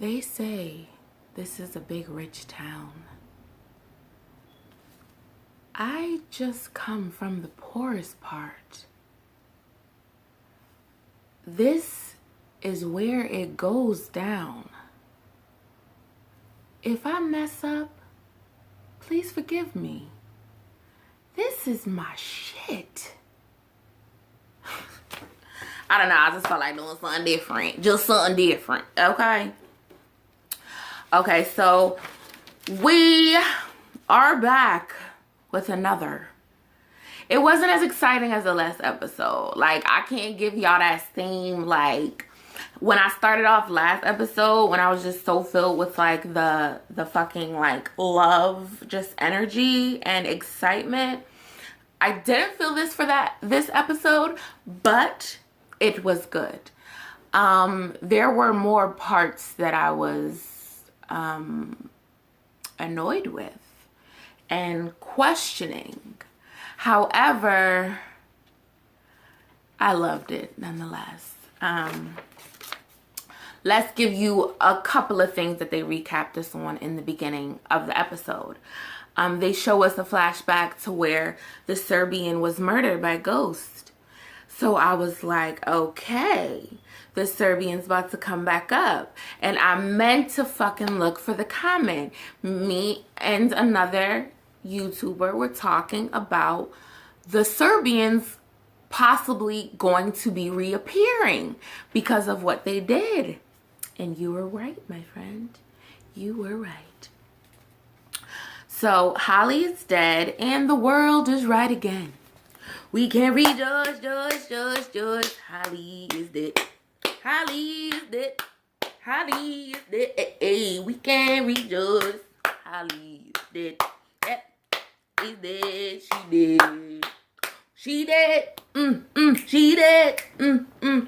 They say this is a big rich town. I just come from the poorest part. This is where it goes down. If I mess up, please forgive me. This is my shit. I don't know, I just felt like doing something different. Just something different, okay? Okay, so we are back with another. It wasn't as exciting as the last episode. Like, I can't give y'all that same, like, when I started off last episode, when I was just so filled with, like, the fucking, like, love, just energy and excitement. I didn't feel this for this episode, but it was good. There were more parts that I was annoyed with and questioning. However, I loved it nonetheless. Let's give you a couple of things that they recapped us on in the beginning of the episode. They show us a flashback to where the Serbian was murdered by Ghost. So I was like, okay, the Serbian's about to come back up. And I meant to fucking look for the comment. Me and another YouTuber were talking about the Serbians possibly going to be reappearing because of what they did. And you were right, my friend. You were right. So Holly is dead and the world is right again. We can rejoice, joy. Holly is dead. Holly is dead. Holly is dead. Hey, we can rejoice. Holly is dead. Yep. Is dead. She dead. She dead. She dead.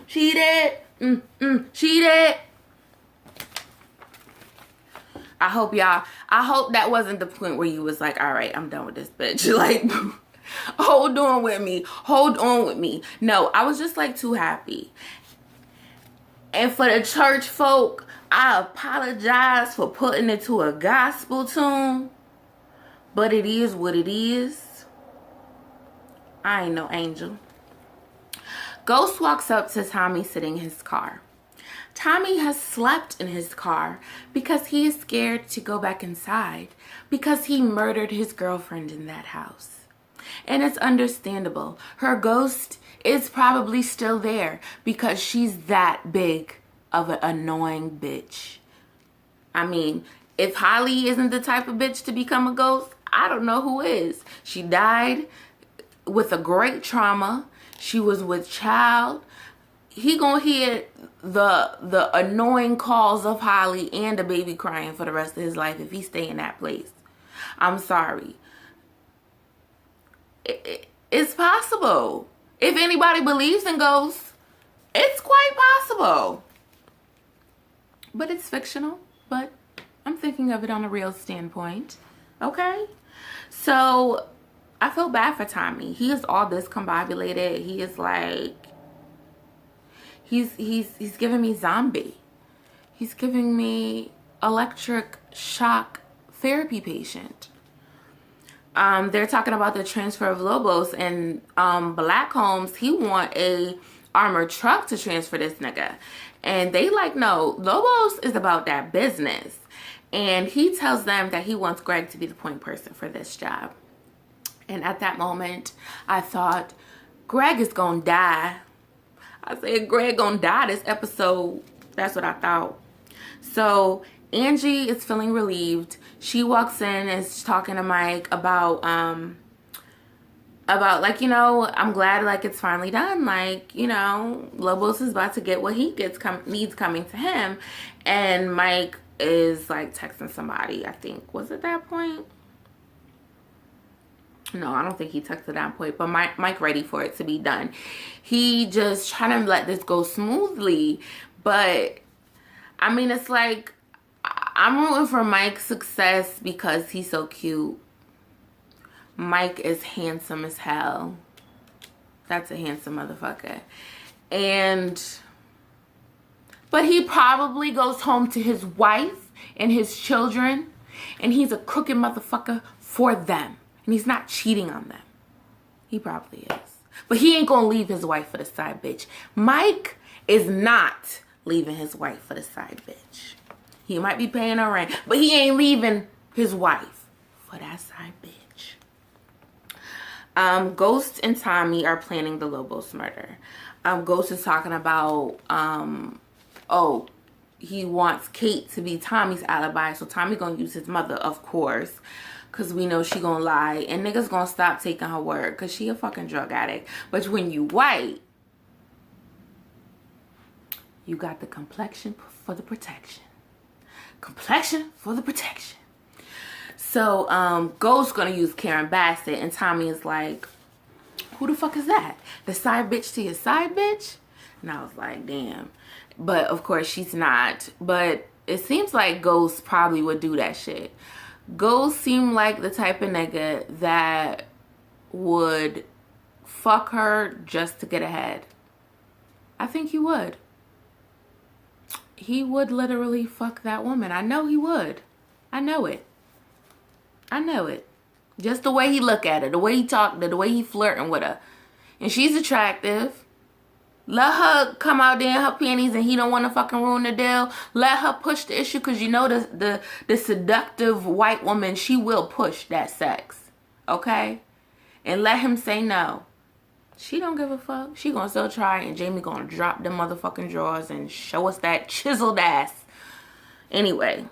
She dead. She dead. I hope that wasn't the point where you was like, all right, I'm done with this bitch. Like, hold on with me. Hold on with me. No, I was just like too happy. And for the church folk, I apologize for putting it to a gospel tune. But it is what it is. I ain't no angel. Ghost walks up to Tommy sitting in his car. Tommy has slept in his car because he is scared to go back inside because he murdered his girlfriend in that house. And it's understandable. Her ghost is probably still there because she's that big of an annoying bitch. I mean, if Holly isn't the type of bitch to become a ghost, I don't know who is. She died with a great trauma. She was with child. He gonna hear the annoying calls of Holly and the baby crying for the rest of his life if he stay in that place. I'm sorry. It's possible. If anybody believes in ghosts, it's quite possible. But it's fictional. But I'm thinking of it on a real standpoint. Okay? So I feel bad for Tommy. He is all discombobulated. He is like, he's giving me zombie. He's giving me electric shock therapy patient. They're talking about the transfer of Lobos, and Black Holmes, he want a armored truck to transfer this nigga. And they like, no, Lobos is about that business. And he tells them that he wants Greg to be the point person for this job. And at that moment, I thought, Greg is gonna die. I said, Greg gonna die this episode. That's what I thought. So Angie is feeling relieved. She walks in and is talking to Mike about like, you know, I'm glad like it's finally done. Like, you know, Lobos is about to get what he needs coming to him. And Mike is like texting somebody, I think. Was it that point? No, I don't think he texted that point, but Mike ready for it to be done. He just trying to let this go smoothly. But I mean, it's like, I'm rooting for Mike's success because he's so cute. Mike is handsome as hell. That's a handsome motherfucker. And But he probably goes home to his wife and his children, and he's a crooked motherfucker for them. And he's not cheating on them. He probably is. But he ain't gonna leave his wife for the side bitch. Mike is not leaving his wife for the side bitch. He might be paying her rent, but he ain't leaving his wife for that side bitch. Ghost and Tommy are planning the Lobos murder. Ghost is talking about, oh, he wants Kate to be Tommy's alibi. So Tommy gonna use his mother, of course, because we know she gonna lie. And niggas gonna stop taking her word because she a fucking drug addict. But when you white, you got the complexion for the protection. Complexion for the protection. So, Ghost gonna use Karen Bassett, and Tommy is like, who the fuck is that? The side bitch to your side bitch? And I was like, damn. But, of course, she's not. But it seems like Ghost probably would do that shit. Ghost seemed like the type of nigga that would fuck her just to get ahead. I think he would. He would literally fuck that woman. I know he would. I know it. I know it. Just the way he look at her, the way he talk to her, the way he flirting with her. And she's attractive. Let her come out there in her panties and he don't want to fucking ruin the deal. Let her push the issue, because you know the seductive white woman, she will push that sex. Okay? And let him say no. She don't give a fuck. She gonna still try, and Jamie gonna drop them motherfucking drawers and show us that chiseled ass. Anyway.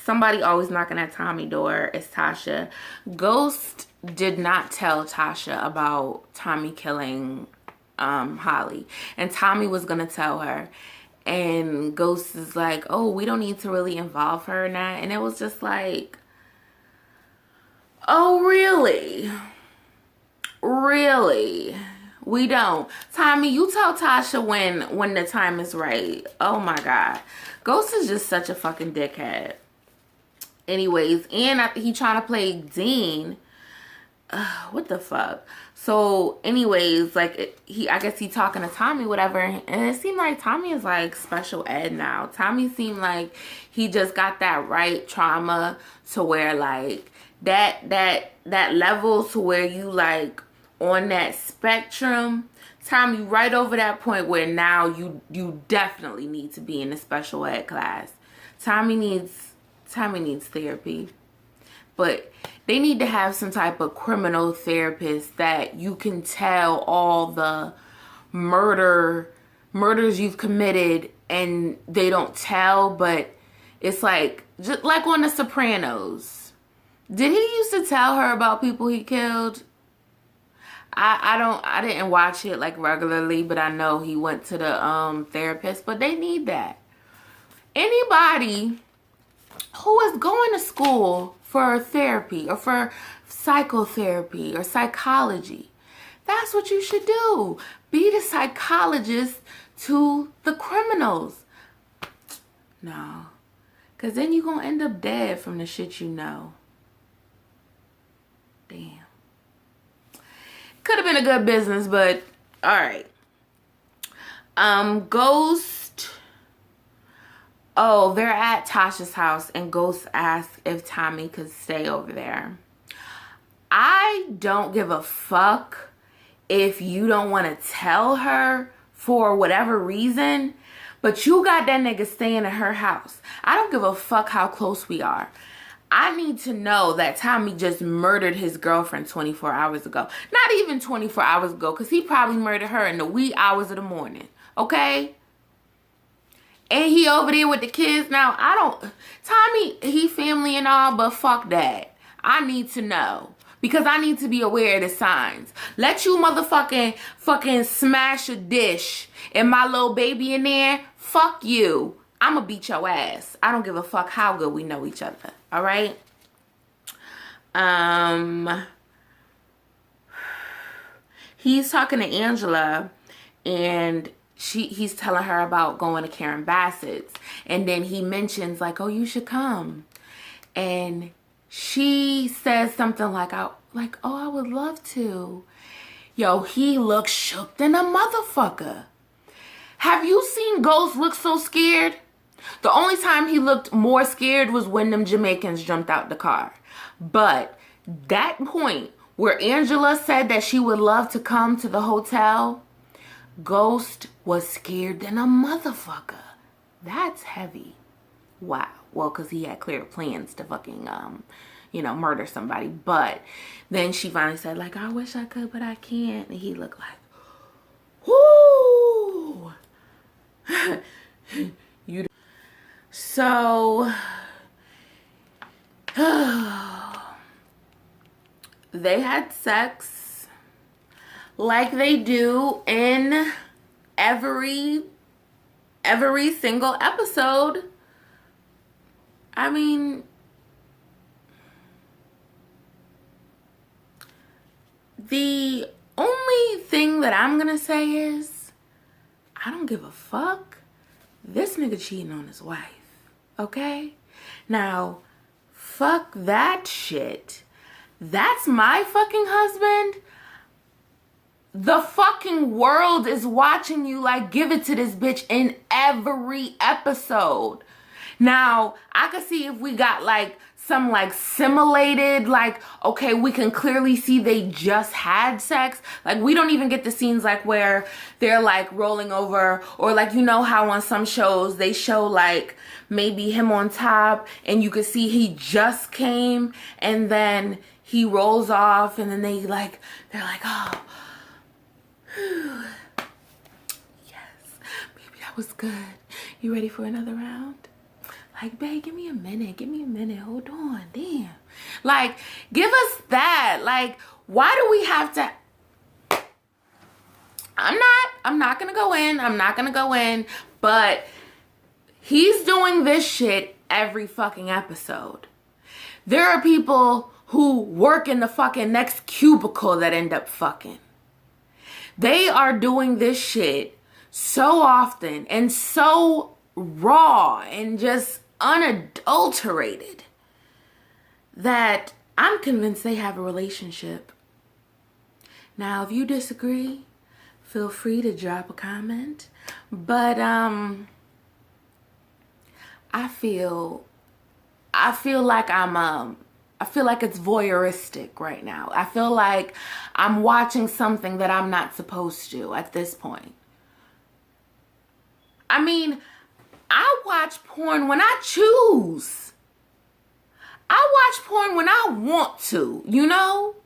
Somebody always knocking at Tommy's door is Tasha. Ghost did not tell Tasha about Tommy killing Holly. And Tommy was gonna tell her. And Ghost is like, oh, we don't need to really involve her in that. And it was just like, oh, really? Really? We don't. Tommy, you tell Tasha when the time is right. Oh my God. Ghost is just such a fucking dickhead. Anyways, and he trying to play Dean. What the fuck? So, anyways, like, I guess he talking to Tommy, whatever. And it seemed like Tommy is like special ed now. Tommy seemed like he just got that right trauma to where like that level to where you like on that spectrum. Tommy right over that point where now you definitely need to be in a special ed class. Tommy needs therapy. But they need to have some type of criminal therapist that you can tell all the murders you've committed and they don't tell, but it's like, just like on The Sopranos. Did he used to tell her about people he killed? I didn't watch it like regularly, but I know he went to the therapist, but they need that. Anybody who is going to school for therapy or for psychotherapy or psychology, that's what you should do. Be the psychologist to the criminals. No, because then you're going to end up dead from the shit you know. Damn. Could have been a good business, but all right. Ghost. Oh, they're at Tasha's house, and Ghost asks if Tommy could stay over there. I don't give a fuck if you don't want to tell her for whatever reason, but you got that nigga staying at her house. I don't give a fuck how close we are. I need to know that Tommy just murdered his girlfriend 24 hours ago. Not even 24 hours ago, because he probably murdered her in the wee hours of the morning. Okay? And he over there with the kids now. Tommy, he family and all, but fuck that. I need to know. Because I need to be aware of the signs. Let you fucking smash a dish and my little baby in there. Fuck you. I'ma beat your ass. I don't give a fuck how good we know each other. All right? He's talking to Angela, and he's telling her about going to Karen Bassett's. And then he mentions, like, oh, you should come. And she says something like, oh, I would love to. Yo, he looks shook than a motherfucker. Have you seen Ghost look so scared? The only time he looked more scared was when them Jamaicans jumped out the car. But that point where Angela said that she would love to come to the hotel, Ghost was scared than a motherfucker. That's heavy. Wow. Well, because he had clear plans to fucking, murder somebody. But then she finally said, like, I wish I could, but I can't. And he looked like, whoo. So, they had sex like they do in every single episode. I mean, the only thing that I'm gonna say is, I don't give a fuck. This nigga cheating on his wife, okay? Now, fuck that shit. That's my fucking husband. The fucking world is watching you like give it to this bitch in every episode. Now, I could see if we got like some like simulated, like, okay, we can clearly see they just had sex. Like, we don't even get the scenes like where they're like rolling over, or like, you know how on some shows they show like maybe him on top and you could see he just came and then he rolls off and then they're like, oh, whew. Yes, baby, that was good. You ready for another round? Like, babe, give me a minute, hold on, damn. Like, give us that. Like, why do we have to? I'm not gonna go in, but he's doing this shit every fucking episode. There are people who work in the fucking next cubicle that end up fucking. They are doing this shit so often and so raw and just unadulterated that I'm convinced they have a relationship. Now, if you disagree, feel free to drop a comment. But I feel like I feel like it's voyeuristic right now. I feel like I'm watching something that I'm not supposed to at this point. I mean, I watch porn when I choose. I watch porn when I want to, you know?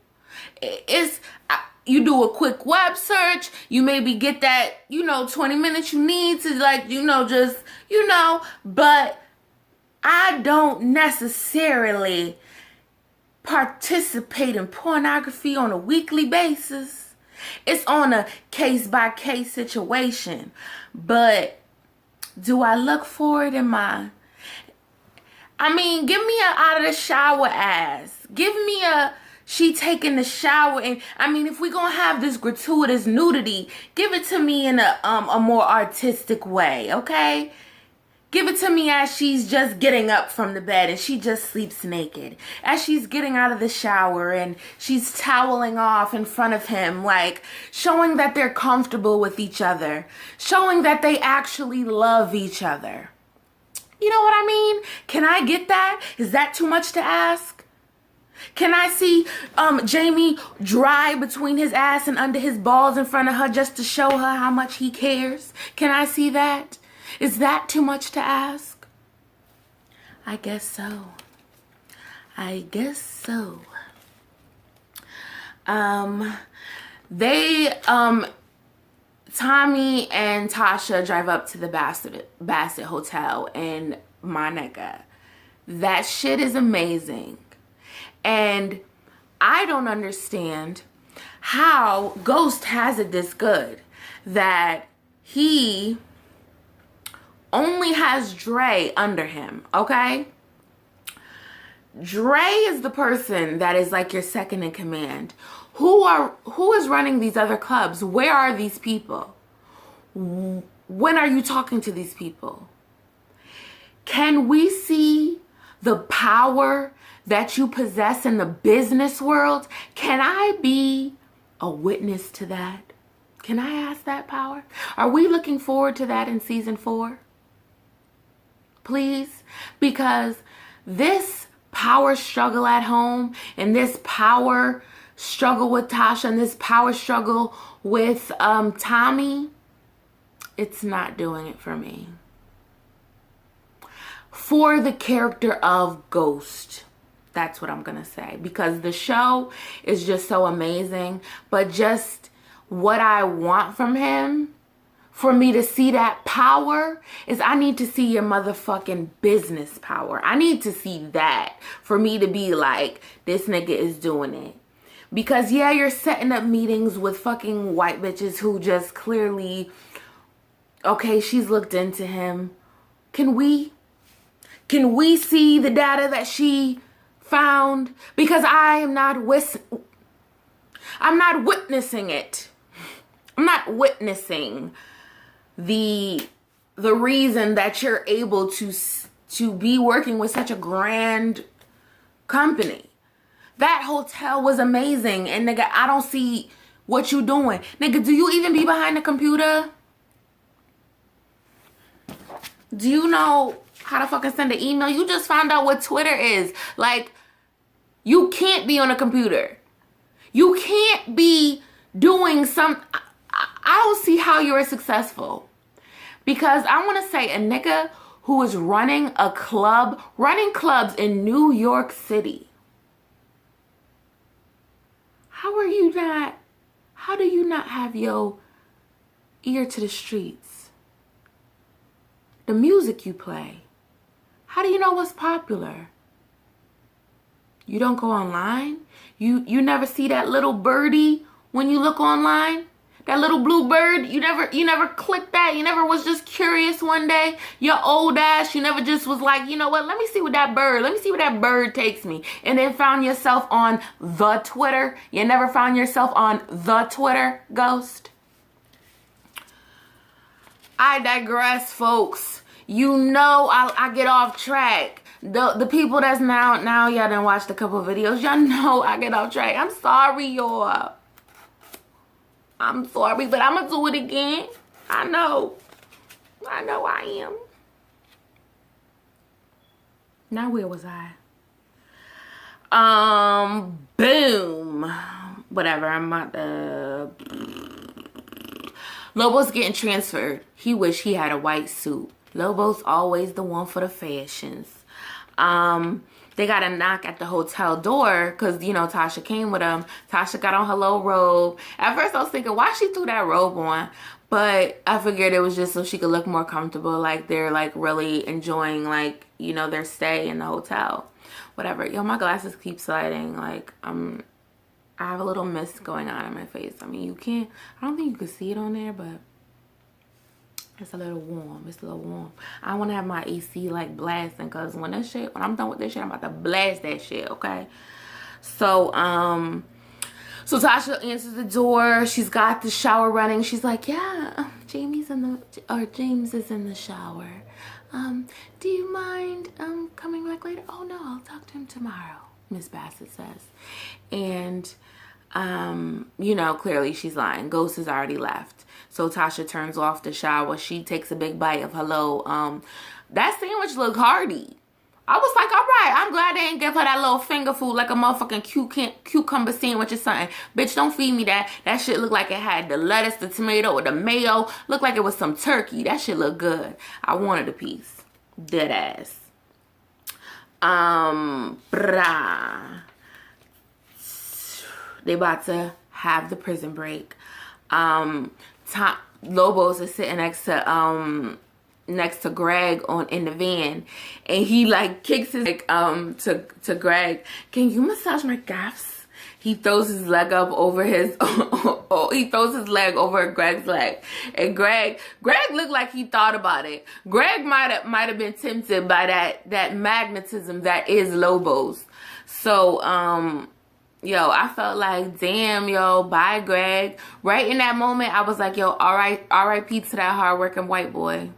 You do a quick web search, you maybe get that, 20 minutes you need to but I don't necessarily participate in pornography on a weekly basis. It's on a case-by-case situation. But do I look for it in my... I mean, give me a out of the shower ass. Give me a she taking the shower. And I mean, if we gonna have this gratuitous nudity, give it to me in a more artistic way, okay? Give it to me as she's just getting up from the bed and she just sleeps naked. As she's getting out of the shower and she's toweling off in front of him, like showing that they're comfortable with each other. Showing that they actually love each other. You know what I mean? Can I get that? Is that too much to ask? Can I see Jamie dry between his ass and under his balls in front of her just to show her how much he cares? Can I see that? Is that too much to ask? I guess so. Tommy and Tasha drive up to the Bassett Hotel, and my nigga, that shit is amazing. And I don't understand how Ghost has it this good that he only has Dre under him, okay? Dre is the person that is like your second in command. Who is running these other clubs? Where are these people? When are you talking to these people? Can we see the power that you possess in the business world? Can I be a witness to that? Can I ask that, Power? Are we looking forward to that in season 4? Please? Because this power struggle at home and this power struggle with Tasha and this power struggle with Tommy, it's not doing it for me. For the character of Ghost, that's what I'm gonna say, because the show is just so amazing, but just what I want from him, for me to see that power, is I need to see your motherfucking business power. I need to see that for me to be like, this nigga is doing it. Because yeah, you're setting up meetings with fucking white bitches who just clearly, okay, she's looked into him. Can we see the data that she found? Because I'm not witnessing it. I'm not witnessing the reason that you're able to be working with such a grand company. That hotel was amazing, and nigga, I don't see what you doing. Nigga, do you even be behind the computer? Do you know how to fucking send an email? You just found out what Twitter is. Like, you can't be on a computer. You can't be doing some... I don't see how you're successful. Because I want to say a nigga who is running a club, running clubs in New York City. How do you not have your ear to the streets? The music you play. How do you know what's popular? You don't go online? You never see that little birdie when you look online? That little blue bird, you never clicked that. You never was just curious one day. Your old ass, you never just was like, you know what? Let me see what that bird takes me. And then found yourself on the Twitter. You never found yourself on the Twitter, Ghost. I digress, folks. You know I get off track. The people that's now y'all done watched a couple videos. Y'all know I get off track. I'm sorry, y'all. I'm sorry, but I'm gonna do it again. I know I am. Now where was I? Boom. Whatever, I'm about to... Lobos getting transferred. He wish he had a white suit. Lobos always the one for the fashions. They got a knock at the hotel door because, you know, Tasha came with him. Tasha got on her little robe. At first, I was thinking, why she threw that robe on? But I figured it was just so she could look more comfortable. Like, they're, like, really enjoying, like, you know, their stay in the hotel. Whatever. Yo, my glasses keep sliding. Like, I have a little mist going on in my face. I mean, I don't think you can see it on there, but... It's a little warm. It's a little warm. I want to have my AC like blasting, because when I'm done with this shit, I'm about to blast that shit, okay? So Tasha answers the door. She's got the shower running. She's like, yeah, James is in the shower. Do you mind coming back later? Oh no, I'll talk to him tomorrow, Miss Bassett says. And you know, clearly she's lying. Ghost has already left. So Tasha turns off the shower. She takes a big bite of hello. That sandwich looked hearty. I was like, all right, I'm glad they didn't give her that little finger food like a motherfucking cucumber sandwich or something. Bitch, don't feed me that. That shit looked like it had the lettuce, the tomato, or the mayo. Looked like it was some turkey. That shit looked good. I wanted a piece. Dead ass. They about to have the prison break. Lobos is sitting next to Greg in the van, and he like kicks his to Greg, can you massage my calves? He throws his leg up over his he throws his leg over Greg's leg, and Greg looked like he thought about it. Greg might have been tempted by that magnetism that is Lobos. So yo, I felt like, damn, yo, bye, Greg. Right in that moment, I was like, yo, R.I.P. to that hard-working white boy.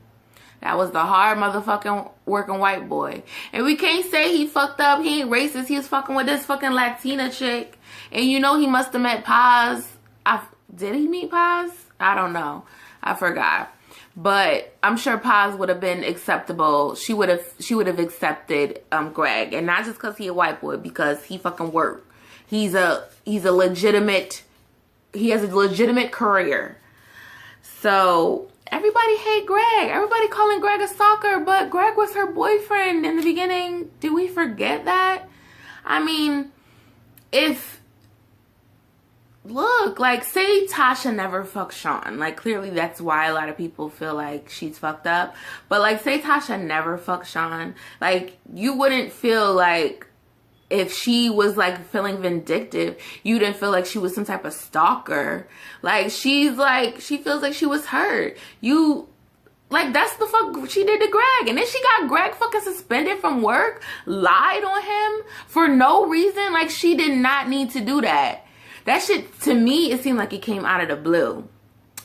That was the hard motherfucking working white boy. And we can't say he fucked up. He ain't racist. He was fucking with this fucking Latina chick. And you know he must have met Paz. Did he meet Paz? I don't know. I forgot. But I'm sure Paz would have been acceptable. She would have accepted Greg, and not just because he a white boy, because he fucking worked. He's a legitimate. He has a legitimate career. So everybody hate Greg. Everybody calling Greg a stalker, but Greg was her boyfriend in the beginning. Did we forget that? I mean, look, like, say Tasha never fucked Sean. Like, clearly that's why a lot of people feel like she's fucked up. But, like, say Tasha never fucked Sean. Like, you wouldn't feel like, if she was, like, feeling vindictive, you didn't feel like she was some type of stalker. Like, she feels like she was hurt. Like, that's the fuck she did to Greg. And then she got Greg fucking suspended from work, lied on him for no reason. Like, she did not need to do that. That shit, to me, it seemed like it came out of the blue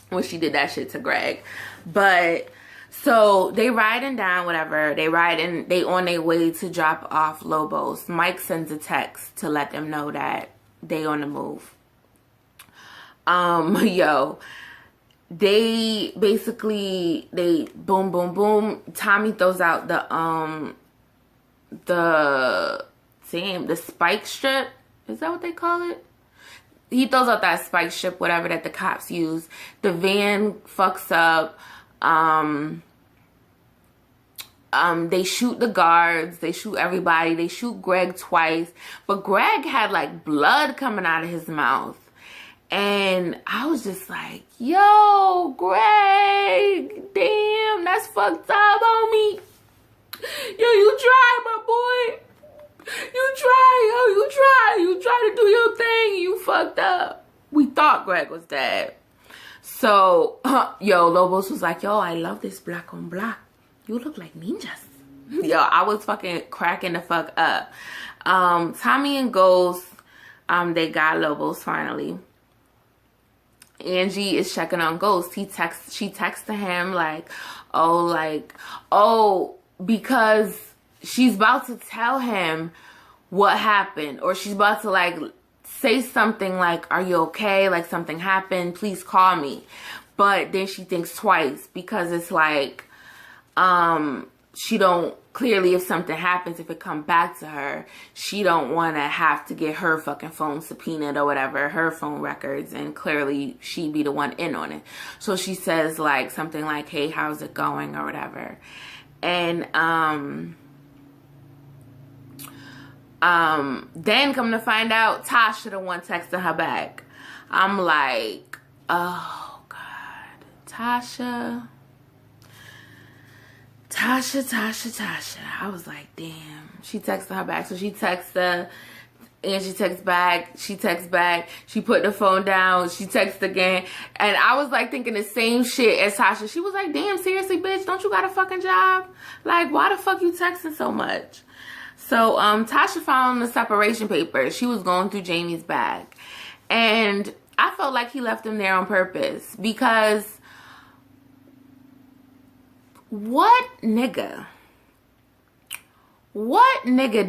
when she did that shit to Greg. But, so, they riding down, whatever. They on their way to drop off Lobos. Mike sends a text to let them know that they on the move. Yo, they basically, boom, boom, boom. Tommy throws out the spike strip. Is that what they call it? He throws out that spike strip, whatever, that the cops use. The van fucks up. They shoot the guards. They shoot everybody. They shoot Greg twice. But Greg had, like, blood coming out of his mouth. And I was just like, yo, Greg, damn, that's fucked up, homie. Yo, you tried, my boy. You tried to do your thing. You fucked up. We thought Greg was dead. So, yo, Lobos was like, yo, I love this black on black. You look like ninjas. Yo, I was fucking cracking the fuck up. Tommy and Ghost, they got Lobos finally. Angie is checking on Ghost. She texts to him like, because she's about to tell him what happened, or she's about to, like, say something like, are you okay? Like, something happened. Please call me. But then she thinks twice, because it's like, she don't, clearly if something happens, if it come back to her, she don't want to have to get her fucking phone subpoenaed or whatever, her phone records, and clearly she be the one in on it. So she says, like, something like, hey, how's it going, or whatever. And, then come to find out, Tasha the one texting her back. I'm like, oh God, Tasha. I was like, damn. She texted her back. So she texts her, and she texts back. She texts back. She put the phone down. She texts again. And I was like thinking the same shit as Tasha. She was like, damn, seriously, bitch, don't you got a fucking job? Like, why the fuck you texting so much? So, Tasha found the separation papers. She was going through Jamie's bag. And I felt like he left them there on purpose. Because what nigga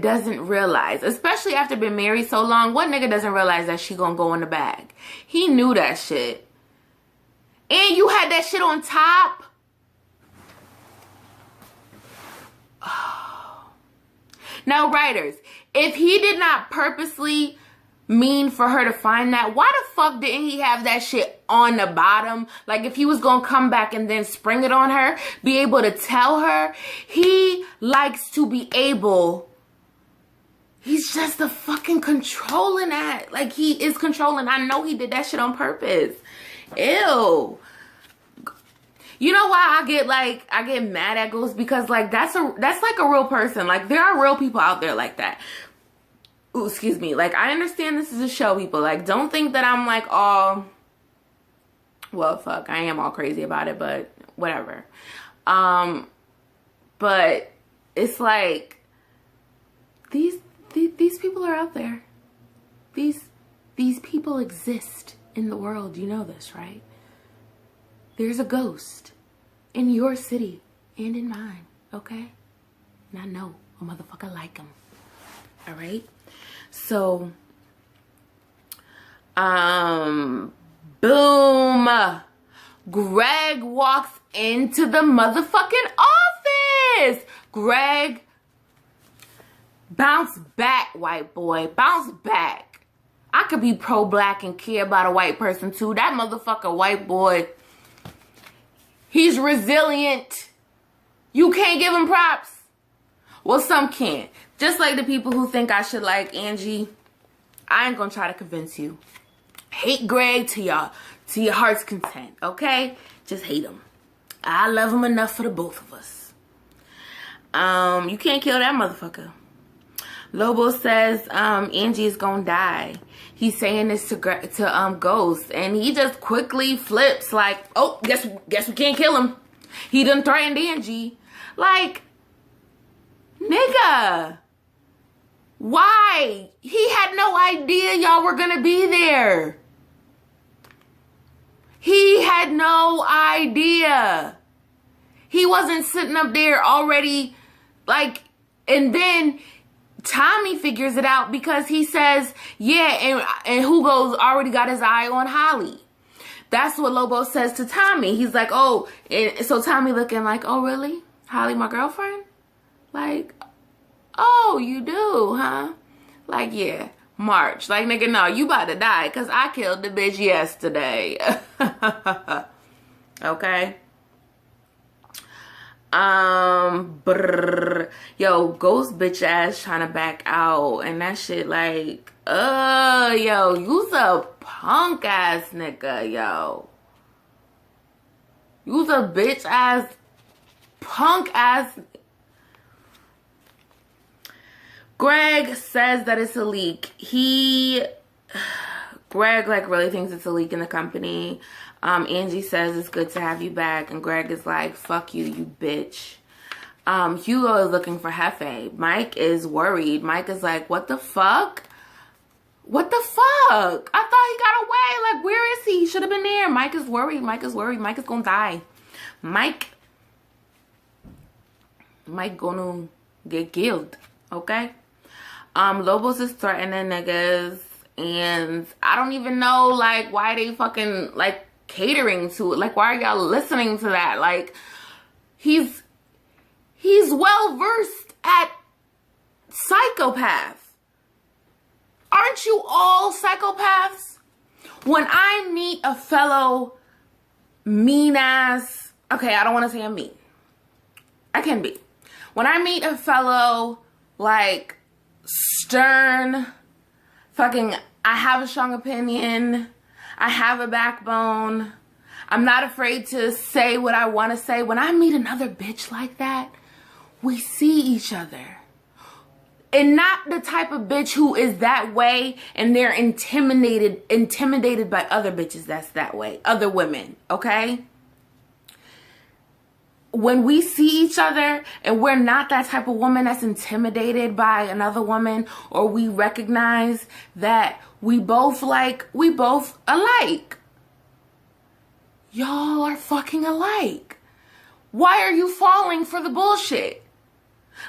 doesn't realize, especially after being married so long, what nigga doesn't realize that she gonna go in the bag? He knew that shit. And you had that shit on top. Now, writers, if he did not purposely mean for her to find that, why the fuck didn't he have that shit on the bottom? Like, if he was gonna come back and then spring it on her, be able to tell her. He likes to be able, he's just a fucking controlling act. Like, he is controlling. I know he did that shit on purpose. Ew. You know why I get mad at Ghost? Because, like, that's like a real person. Like, there are real people out there like that. Ooh, excuse me. Like, I understand this is a show, people. Like, don't think that I'm, like, all, well, fuck, I am all crazy about it, but whatever. But it's like, these people are out there. These people exist in the world. You know this, right? There's a ghost in your city and in mine, okay? And I know a motherfucker like him, all right? So, boom. Greg walks into the motherfucking office. Greg, bounce back, white boy. Bounce back. I could be pro-black and care about a white person too. That motherfucker white boy, he's resilient. You can't give him props. Well, some can't. Just like the people who think I should like Angie, I ain't gonna try to convince you. Hate Greg to your heart's content, okay? Just hate him. I love him enough for the both of us. You can't kill that motherfucker. Lobos says Angie is gonna die. He's saying this to Ghost, and he just quickly flips like, oh, guess we can't kill him. He done threatened Angie. Like, nigga, why? He had no idea y'all were gonna be there. He had no idea. He wasn't sitting up there already, like, and then Tommy figures it out because he says, yeah, and Hugo's already got his eye on Holly. That's what Lobo says to Tommy. He's like, oh, and so Tommy looking like, oh, really? Holly, my girlfriend? Like, oh, you do, huh? Like, yeah, March. Like, nigga, no, you about to die because I killed the bitch yesterday. Okay? Yo, Ghost bitch ass trying to back out and that shit like, yo, you's a punk ass nigga, yo. You's a bitch ass, punk ass. Greg says that it's a leak. Greg like really thinks it's a leak in the company. Angie says it's good to have you back, and Greg is like, fuck you, you bitch. Hugo is looking for Hefe. Mike is worried. Mike is like, what the fuck? What the fuck? I thought he got away. Like, where is he? He should have been there. Mike is worried. Mike is worried. Mike is gonna die. Mike gonna get killed. Okay? Lobos is threatening niggas, and I don't even know, like, why they fucking, like, catering to it. Like, why are y'all listening to that? Like, he's well versed at psychopaths. Aren't you all psychopaths? When I meet a fellow mean ass, okay, I don't want to say I'm mean. I can be. When I meet a fellow like stern, fucking, I have a strong opinion, I have a backbone, I'm not afraid to say what I want to say. When I meet another bitch like that, we see each other. And not the type of bitch who is that way and they're intimidated by other bitches that's that way. Other women, okay? When we see each other and we're not that type of woman that's intimidated by another woman, or we recognize that we both alike. Y'all are fucking alike. Why are you falling for the bullshit?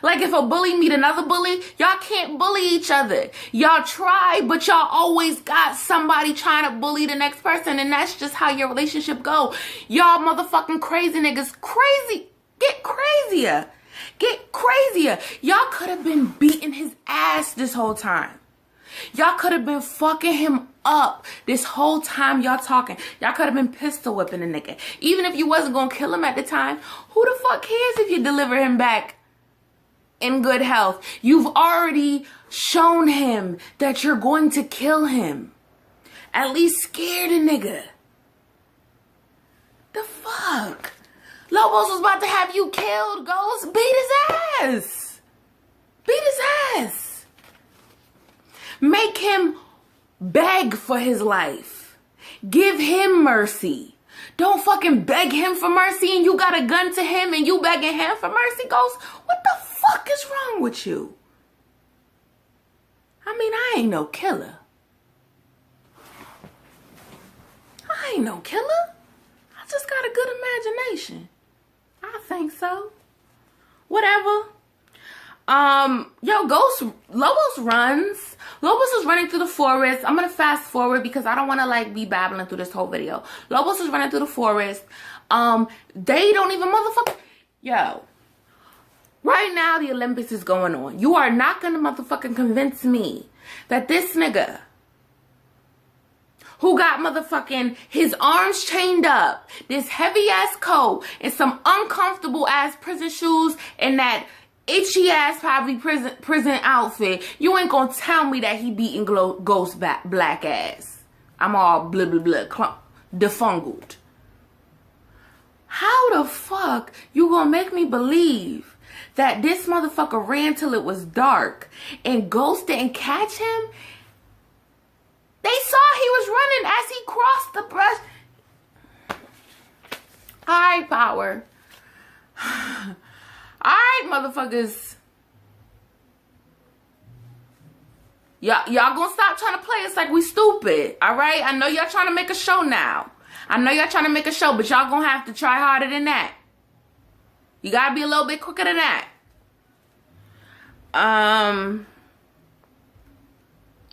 Like, if a bully meet another bully, y'all can't bully each other. Y'all try, but y'all always got somebody trying to bully the next person, and that's just how your relationship go. Y'all motherfucking crazy niggas. Crazy. Get crazier. Get crazier. Y'all could have been beating his ass this whole time. Y'all could have been fucking him up this whole time y'all talking. Y'all could have been pistol whipping the nigga. Even if you wasn't gonna kill him at the time, who the fuck cares if you deliver him back in good health? You've already shown him that you're going to kill him. At least scare the nigga. The fuck? Lobos was about to have you killed, Ghost. Beat his ass. Beat his ass. Make him beg for his life. Give him mercy. Don't fucking beg him for mercy and you got a gun to him and you begging him for mercy, Ghost. What the fuck is wrong with you? I mean, I ain't no killer. I ain't no killer. I just got a good imagination. I think so. Whatever. Yo, Lobos runs. Lobos is running through the forest. I'm gonna fast forward because I don't want to like be babbling through this whole video. Lobos is running through the forest. They don't even motherfucker. Yo, right now the Olympics is going on. You are not gonna motherfucking convince me that this nigga who got motherfucking his arms chained up, this heavy ass coat, and some uncomfortable ass prison shoes, and that itchy ass probably prison outfit, you ain't gonna tell me that he beating Ghost black ass. I'm all blah blah blah defungled. How the fuck you gonna make me believe that this motherfucker ran till it was dark and Ghost didn't catch him? They saw he was running as he crossed the brush. Alright, Power. Alright, motherfuckers. Y'all gonna stop trying to play us like we stupid. Alright? I know y'all trying to make a show now. I know y'all trying to make a show, but y'all gonna have to try harder than that. You gotta be a little bit quicker than that.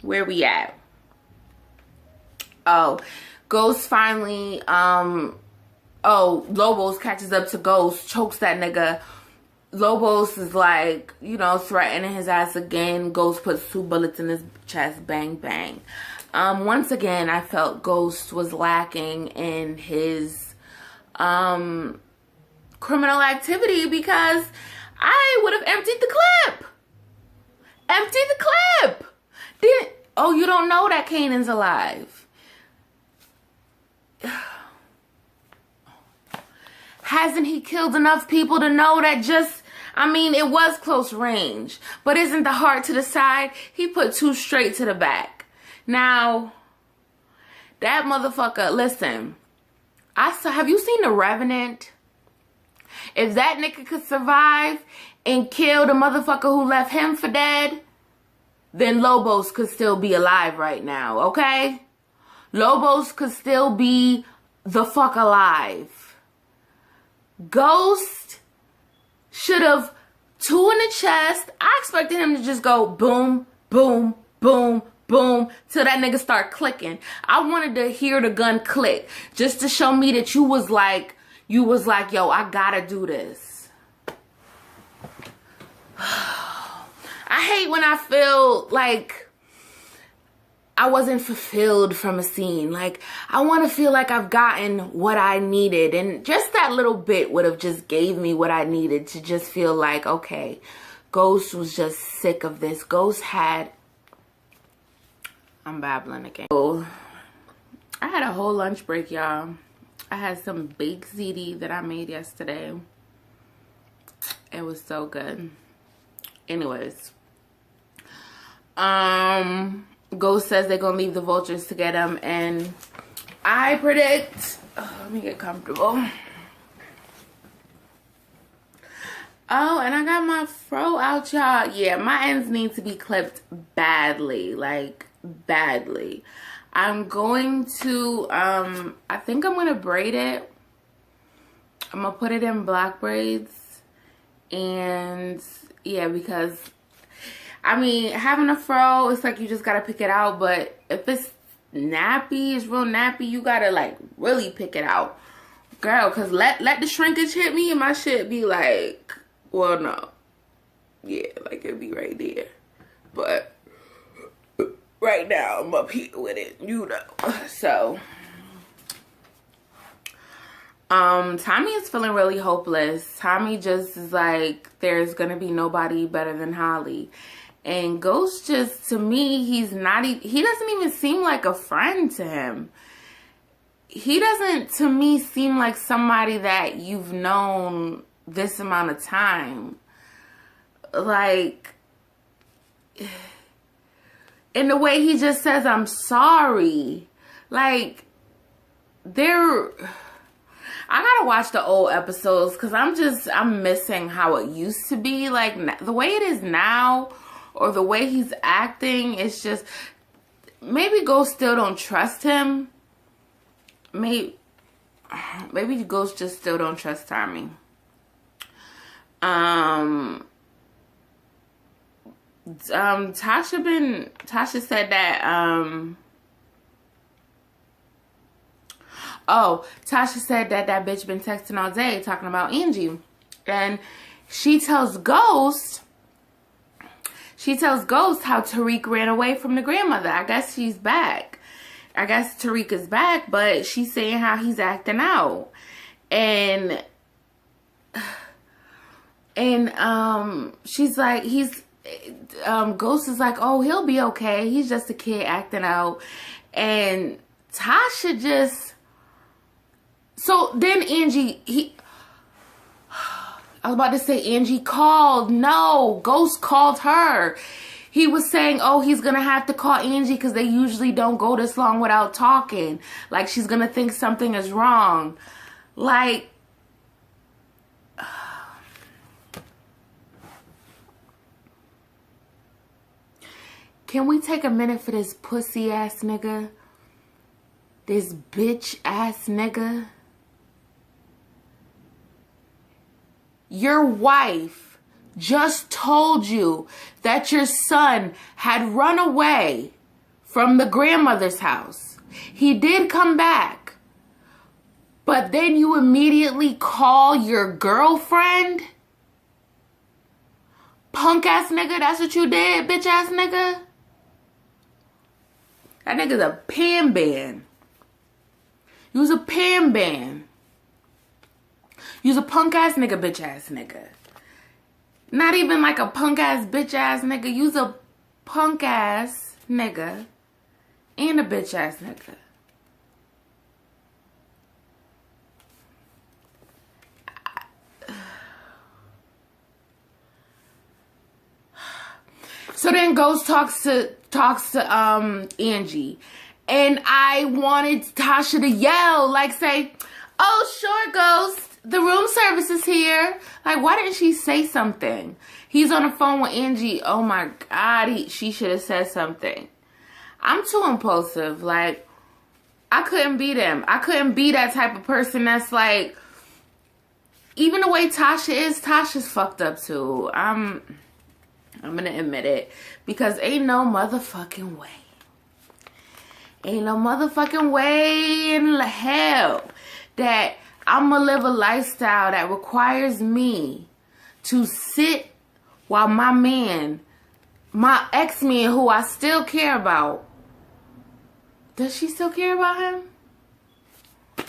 Where we at? Oh, Ghost finally, Lobos catches up to Ghost, chokes that nigga. Lobos is like, you know, threatening his ass again. Ghost puts 2 bullets in his chest, bang, bang. Once again, I felt Ghost was lacking in his, criminal activity because I would have emptied the clip. Empty the clip. Oh, you don't know that Kanan's alive. Hasn't he killed enough people to know that I mean, it was close range, but isn't the heart to the side? He put 2 straight to the back. Now, that motherfucker, listen, have you seen The Revenant? If that nigga could survive and kill the motherfucker who left him for dead, then Lobos could still be alive right now, okay? Lobos could still be the fuck alive. Ghost should have 2 in the chest. I expected him to just go boom, boom, boom, boom, till that nigga start clicking. I wanted to hear the gun click just to show me that you was like, yo, I gotta do this. I hate when I feel like I wasn't fulfilled from a scene. Like, I want to feel like I've gotten what I needed. And just that little bit would have just gave me what I needed to just feel like, okay, Ghost was just sick of this. Ghost had... I'm babbling again. Oh, I had a whole lunch break, y'all. I had some baked ziti that I made yesterday. It was so good. Anyways. Ghost says they're gonna leave the vultures to get him, and I predict, let me get comfortable. Oh, and I got my fro out, y'all. Yeah, my ends need to be clipped badly, like badly. I'm going to, I think I'm gonna braid it. I'm gonna put it in black braids, and yeah, because I mean, having a fro, it's like you just gotta pick it out. But if it's nappy, it's real nappy, you gotta like really pick it out, girl. Cause let the shrinkage hit me and my shit be like, well, no, yeah, like it'd be right there. But right now I'm up here with it, you know. So, Tommy is feeling really hopeless. Tommy just is like, there's gonna be nobody better than Holly. And Ghost just, to me, he doesn't even seem like a friend to him. He doesn't, to me, seem like somebody that you've known this amount of time. Like, in the way he just says, I'm sorry. Like, I gotta watch the old episodes because I'm missing how it used to be. Like, the way it is now, or the way he's acting, it's just, maybe Ghost still don't trust him. Maybe Ghost just still don't trust Tommy. Tasha said that, Tasha said that bitch been texting all day talking about Angie. And she tells Ghost how Tariq ran away from the grandmother. I guess she's back. I guess Tariq is back, but she's saying how he's acting out. And she's like, Ghost is like, oh, he'll be okay. He's just a kid acting out. And Tasha just, so then Angie, I was about to say Angie called. No, Ghost called her. He was saying, oh, he's going to have to call Angie because they usually don't go this long without talking. Like, she's going to think something is wrong. Like, can we take a minute for this pussy ass nigga? This bitch ass nigga? Your wife just told you that your son had run away from the grandmother's house. He did come back. But then you immediately call your girlfriend? Punk ass nigga, that's what you did, bitch ass nigga? That nigga's a pan ban. You was a pan ban. You's a punk ass nigga, bitch ass nigga. Not even like a punk ass bitch ass nigga. You's a punk ass nigga and a bitch ass nigga. So then Ghost talks to Angie, and I wanted Tasha to yell, like say, "Oh sure, Ghost. The room service is here." Like, why didn't she say something? He's on the phone with Angie. Oh my God, she should have said something. I'm too impulsive. Like, I couldn't be them. I couldn't be that type of person that's like, even the way Tasha is, Tasha's fucked up too. I'm gonna admit it. Because ain't no motherfucking way. Ain't no motherfucking way in hell that I'm going to live a lifestyle that requires me to sit while my man, my ex-man who I still care about. Does she still care about him?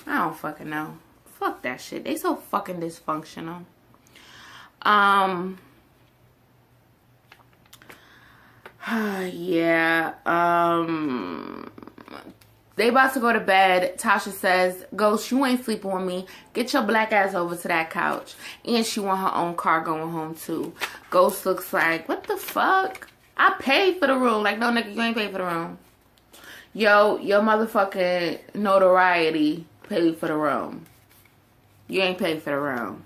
I don't fucking know. Fuck that shit. They so fucking dysfunctional. Yeah. They about to go to bed. Tasha says, "Ghost, you ain't sleeping with me. Get your black ass over to that couch." And she want her own car going home too. Ghost looks like, what the fuck? I paid for the room. Like, no nigga, you ain't paid for the room. Yo, your motherfucking notoriety paid for the room. You ain't paid for the room.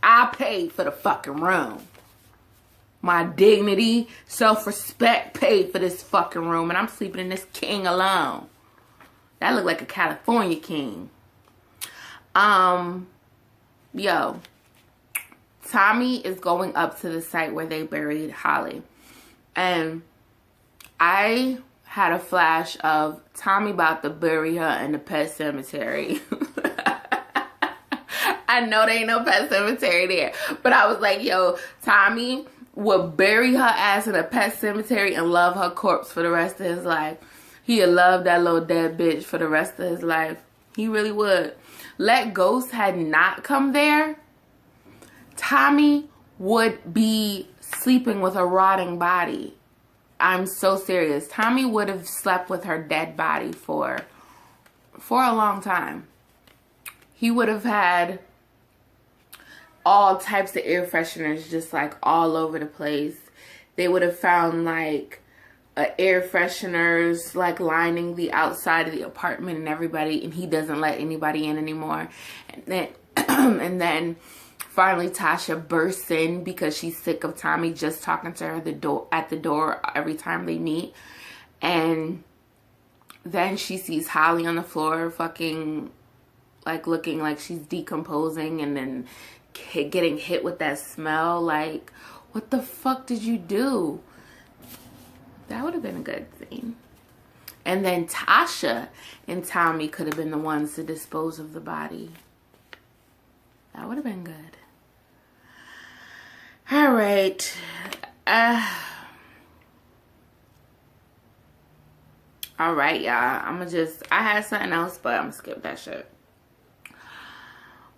I paid for the fucking room. My dignity, self-respect paid for this fucking room. And I'm sleeping in this king alone. That looked like a California king. Yo. Tommy is going up to the site where they buried Holly. And I had a flash of Tommy about to bury her in the pet cemetery. I know there ain't no pet cemetery there. But I was like, yo, Tommy would bury her ass in a pet cemetery and love her corpse for the rest of his life. He'd love that little dead bitch for the rest of his life. He really would. Let Ghost had not come there, Tommy would be sleeping with a rotting body. I'm so serious. Tommy would have slept with her dead body for a long time. He would have had all types of air fresheners just like all over the place. They would have found like air fresheners like lining the outside of the apartment and everybody, and he doesn't let anybody in anymore. And then and then finally Tasha bursts in because she's sick of Tommy just talking to her at the door every time they meet. And then she sees Holly on the floor fucking like looking like she's decomposing, and then getting hit with that smell. Like, what the fuck did you do? That would have been a good scene. And then Tasha and Tommy could have been the ones to dispose of the body. That would have been good. All right. All right, y'all. I had something else, but I'm gonna skip that shit.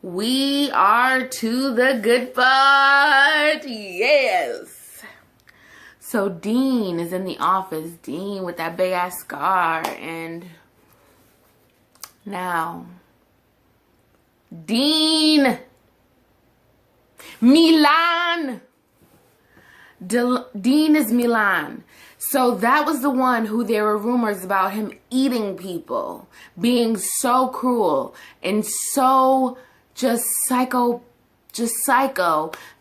We are to the good part. Yes. So Dean is in the office. Dean with that big ass scar. And now Dean, Milan. Dean is Milan. So that was the one who there were rumors about him eating people, being so cruel and so just psycho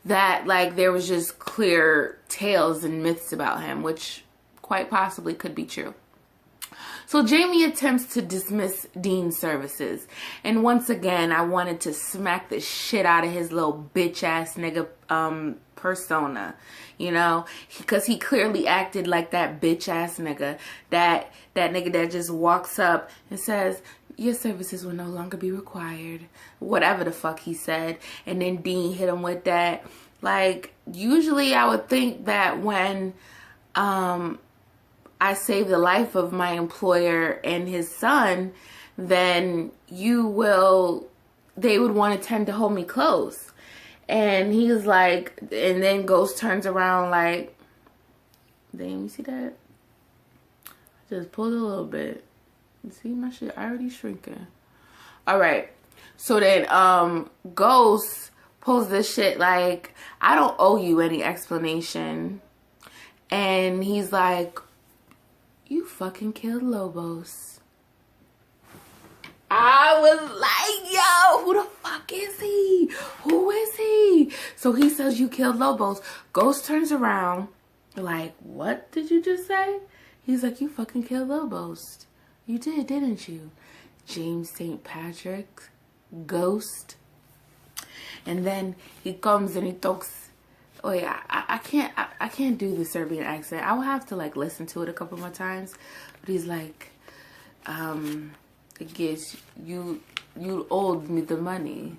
that like there was just clear tales and myths about him, which quite possibly could be true. So Jamie attempts to dismiss Dean's services, and once again I wanted to smack the shit out of his little bitch ass nigga persona, you know, because he clearly acted like that bitch ass nigga, that nigga that just walks up and says, your services will no longer be required, whatever the fuck he said. And then Dean hit him with that. Like, usually I would think that when I save the life of my employer and his son, then they would want to tend to hold me close. And he was like, and then Ghost turns around like, damn, you see that? I just pulled a little bit. See, my shit already shrinking. All right. So then Ghost pulls this shit like, I don't owe you any explanation. And he's like, you fucking killed Lobos. I was like, yo, who the fuck is he? Who is he? So he says you killed Lobos. Ghost turns around like, what did you just say? He's like, you fucking killed Lobos. You did, didn't you? James St. Patrick, Ghost. And then he comes and he talks. Oh yeah, I can't do the Serbian accent. I will have to like listen to it a couple more times. But he's like, I guess you owed me the money,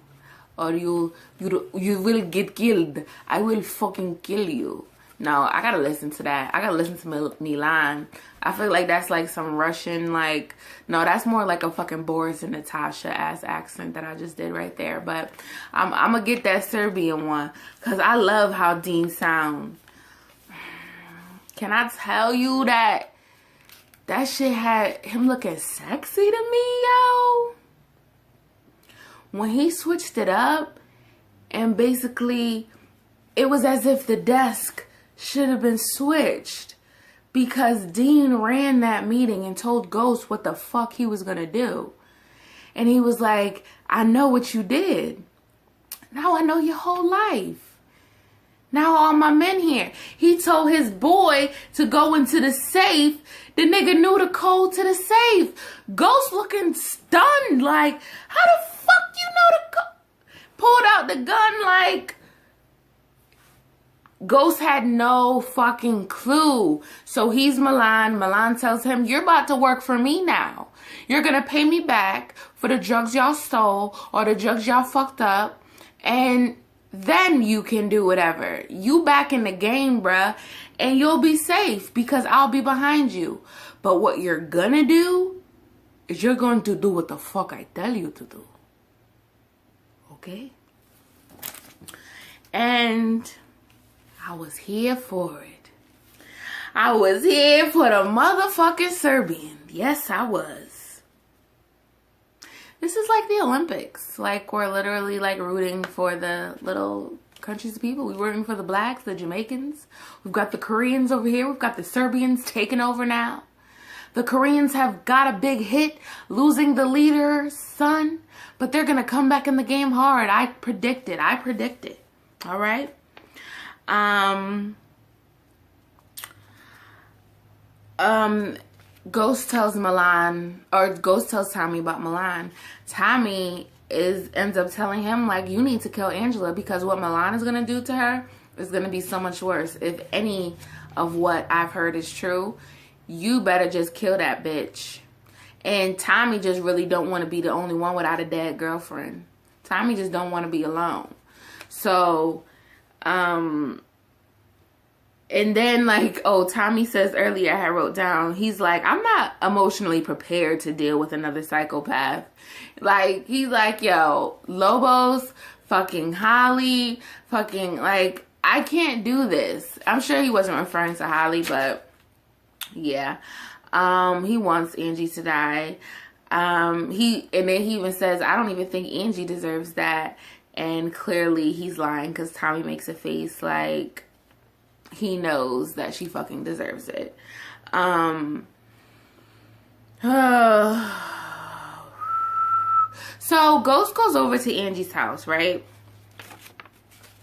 or you will get killed. I will fucking kill you. No, I gotta listen to that. I gotta listen to Milan. I feel like that's like some Russian, like, no, that's more like a fucking Boris and Natasha ass accent that I just did right there. But I'm gonna get that Serbian one because I love how Dean sounds. Can I tell you that shit had him looking sexy to me, yo? When he switched it up and basically it was as if the desk should have been switched because Dean ran that meeting and told Ghost what the fuck he was gonna do. And he was like, I know what you did. Now I know your whole life. Now all my men here. He told his boy to go into the safe. The nigga knew the code to the safe. Ghost looking stunned like, how the fuck you know the code? Pulled out the gun like, Ghost had no fucking clue. So he's Milan. Milan tells him, you're about to work for me now. You're going to pay me back for the drugs y'all stole or the drugs y'all fucked up. And then you can do whatever. You back in the game, bruh. And you'll be safe because I'll be behind you. But what you're going to do is you're going to do what the fuck I tell you to do. Okay? And I was here for it. I was here for the motherfucking Serbian. Yes, I was. This is like the Olympics. Like, we're literally like rooting for the little countries of people. We're rooting for the blacks, the Jamaicans. We've got the Koreans over here. We've got the Serbians taking over now. The Koreans have got a big hit, losing the leader's son. But they're going to come back in the game hard. I predict it. All right? Ghost tells Tommy about Milan. Tommy ends up telling him like, you need to kill Angela because what Milan is gonna do to her It's gonna be so much worse. If any of what I've heard is true, you better just kill that bitch. And Tommy just really don't want to be the only one without a dead girlfriend. Tommy just don't want to be alone. So, and then like, oh, Tommy says earlier, I wrote down, he's like, I'm not emotionally prepared to deal with another psychopath. Like, he's like, yo, Lobos, fucking Holly, fucking, like, I can't do this. I'm sure he wasn't referring to Holly, but yeah. He wants Angie to die. And then he even says, I don't even think Angie deserves that. And clearly he's lying because Tommy makes a face like he knows that she fucking deserves it. So Ghost goes over to Angie's house, right?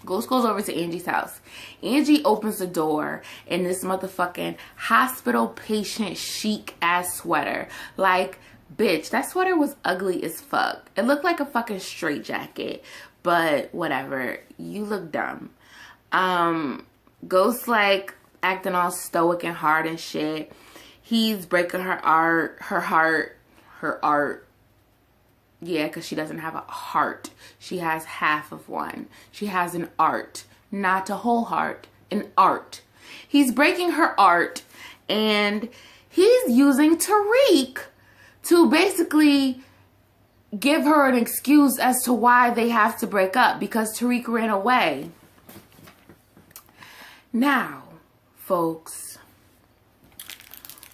Ghost goes over to Angie's house. Angie opens the door in this motherfucking hospital patient chic ass sweater. Like, bitch, that sweater was ugly as fuck. It looked like a fucking straitjacket. But whatever. You look dumb. Ghost like acting all stoic and hard and shit. He's breaking her heart. Yeah, because she doesn't have a heart. She has half of one. She has an art. Not a whole heart. An art. He's breaking her art. And he's using Tariq to basically give her an excuse as to why they have to break up. Because Tariq ran away. Now, folks,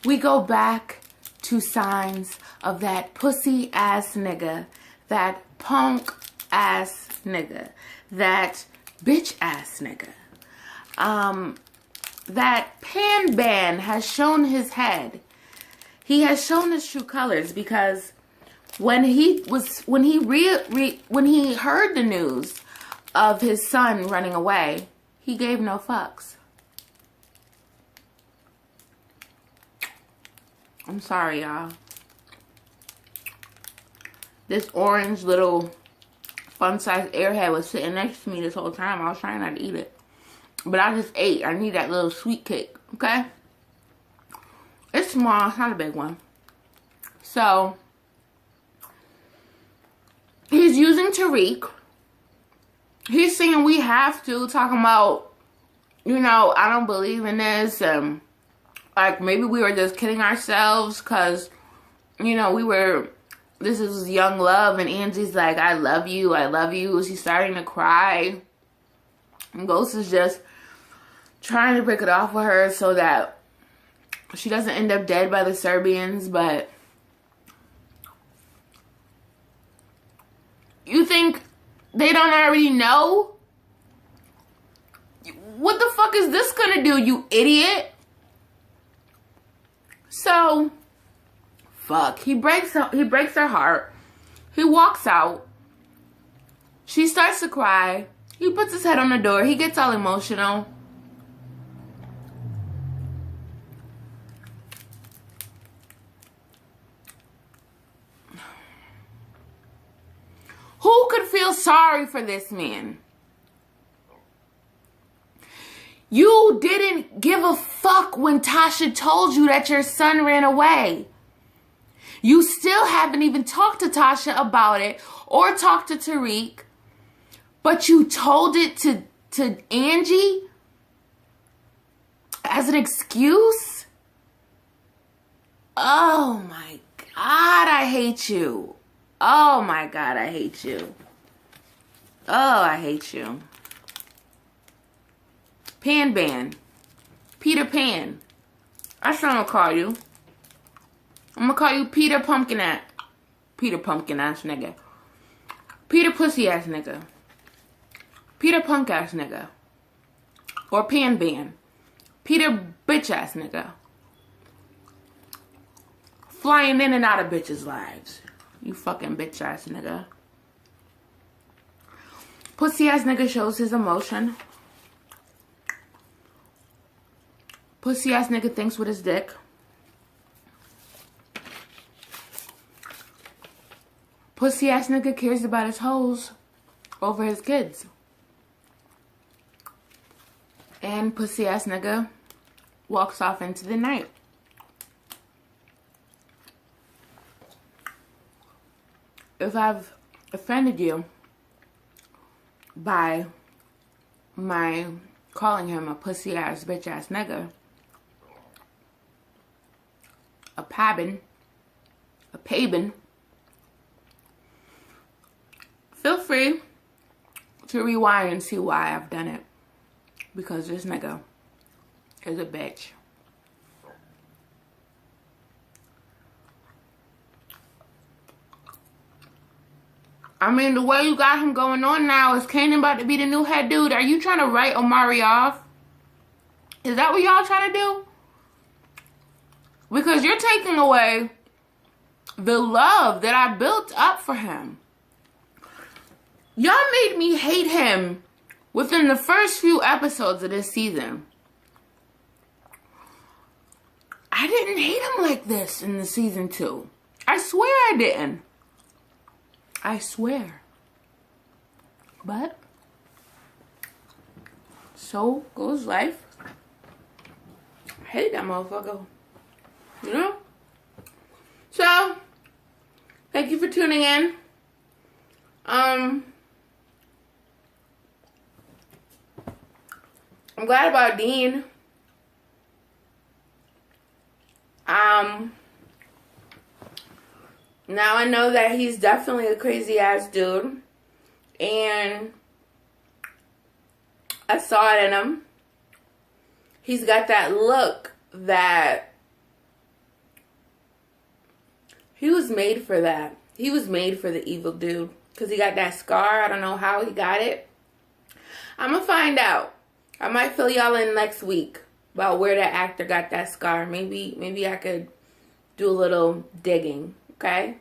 we go back to signs of that pussy ass nigga, that punk ass nigga, that bitch ass nigga. That Pan has shown his head. He has shown his true colors because when he heard the news of his son running away, he gave no fucks. I'm sorry, y'all. This orange little fun-sized airhead was sitting next to me this whole time. I was trying not to eat it. But I just ate. I need that little sweet cake, okay? It's small. It's not a big one. So, he's using Tariq. He's saying we have to, talking about, you know, I don't believe in this, and like maybe we were just kidding ourselves because, you know, this is young love, and Angie's like, I love you, I love you. She's starting to cry. And Ghost is just trying to break it off with her so that she doesn't end up dead by the Serbians, but you think they don't already know? What the fuck is this gonna do, you idiot? So, fuck. He breaks her heart. He walks out. She starts to cry. He puts his head on the door. He gets all emotional. Who could feel sorry for this man? You didn't give a fuck when Tasha told you that your son ran away. You still haven't even talked to Tasha about it or talked to Tariq. But you told it to Angie as an excuse? Oh my God, I hate you. Oh my God, I hate you. Oh, I hate you. Pan. Peter Pan. That's what I'm gonna call you. I'm gonna call you Peter Pumpkin ass. Peter Pumpkin ass nigga. Peter pussy ass nigga. Peter punk ass nigga. Or Pan. Peter bitch ass nigga. Flying in and out of bitches' lives. You fucking bitch ass nigga. Pussy ass nigga shows his emotion. Pussy ass nigga thinks with his dick. Pussy ass nigga cares about his hoes over his kids. And pussy ass nigga walks off into the night. If I've offended you by my calling him a pussy ass bitch ass nigga, a pabin, a pabin, feel free to rewind and see why I've done it. Because this nigga is a bitch. I mean, the way you got him going on now is Kanan about to be the new head dude. Are you trying to write Omari off? Is that what y'all trying to do? Because you're taking away the love that I built up for him. Y'all made me hate him within the first few episodes of this season. I didn't hate him like this in the season 2. I swear I didn't. I swear. But so goes life. I hate that motherfucker. You know? So, thank you for tuning in. I'm glad about Dean. Now I know that he's definitely a crazy ass dude. And I saw it in him. He's got that look that he was made for that. He was made for the evil dude. Because he got that scar. I don't know how he got it. I'm going to find out. I might fill y'all in next week about where that actor got that scar. Maybe I could do a little digging. Okay?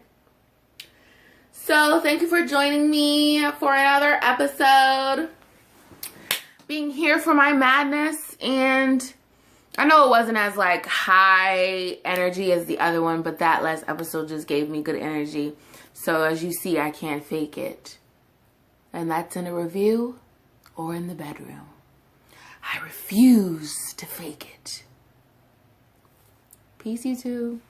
So, thank you for joining me for another episode. Being here for my madness. And I know it wasn't as like high energy as the other one, but that last episode just gave me good energy. So as you see, I can't fake it. And that's in a review or in the bedroom. I refuse to fake it. Peace, you two.